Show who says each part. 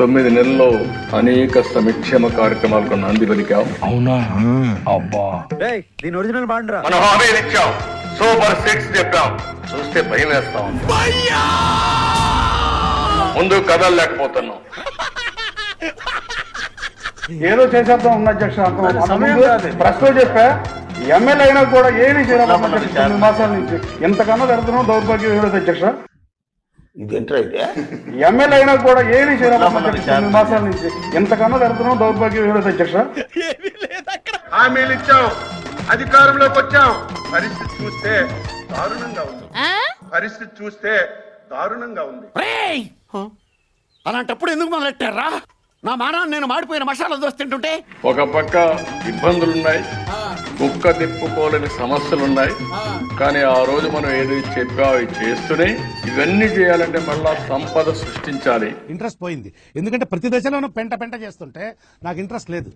Speaker 1: 9 నెలల్లో అనేక సంక్షేమ కార్యక్రమాలకు నాంది పలికాం.
Speaker 2: అవునా? అబ్బా,
Speaker 3: దీని ఒరిజినల్ బాండ్రా.
Speaker 1: మనం హామీలు ఇచ్చాం, సూపర్ 6 చెప్పాం. చూస్తే భయం వేస్తా ఉంది. ముందు కదలలేకపోతున్నాం.
Speaker 4: ఏదో చేసేద్దాం ఉన్న అధ్యక్ష ప్రశ్న చెప్పా. ఎమ్మెల్యే అయినా కూడా ఏమి చేయాలి 9 మాసాల నుంచి ఎంతకన్నా జరుగుతున్నాం దౌర్భాగ్యం ఏమిటి అధ్యక్ష? ఎమ్మెల్యే అయినా కూడా ఏమి చేయాలి 9 మాసాల నుంచి ఎంతకన్నా జరుగుతున్నాం దౌర్భాగ్యం ఏమిటి అధ్యక్ష?
Speaker 5: హామీలు ఇచ్చాం, అధికారంలోకి వచ్చాం. పరిస్థితి చూస్తే దారుణంగా ఉంది.
Speaker 3: అలాంటప్పుడు ఎందుకు మొదలెట్టారా? నా మానాన్ని నేను మాడిపోయిన మసాలా దోశ తింటుంటే
Speaker 1: ఒక పక్క ఇబ్బందులున్నాయి, కుక్క తిప్పుకోలేని సమస్యలున్నాయి. కానీ ఆ రోజు మనం ఏది చెప్పా అవి చేస్తూనే ఇవన్నీ చేయాలంటే మళ్ళా సంపద సృష్టించాలి.
Speaker 6: ఇంట్రెస్ట్ పోయింది, ఎందుకంటే ప్రతి దశలోనూ పెంట చేస్తుంటే నాకు ఇంట్రెస్ట్ లేదు.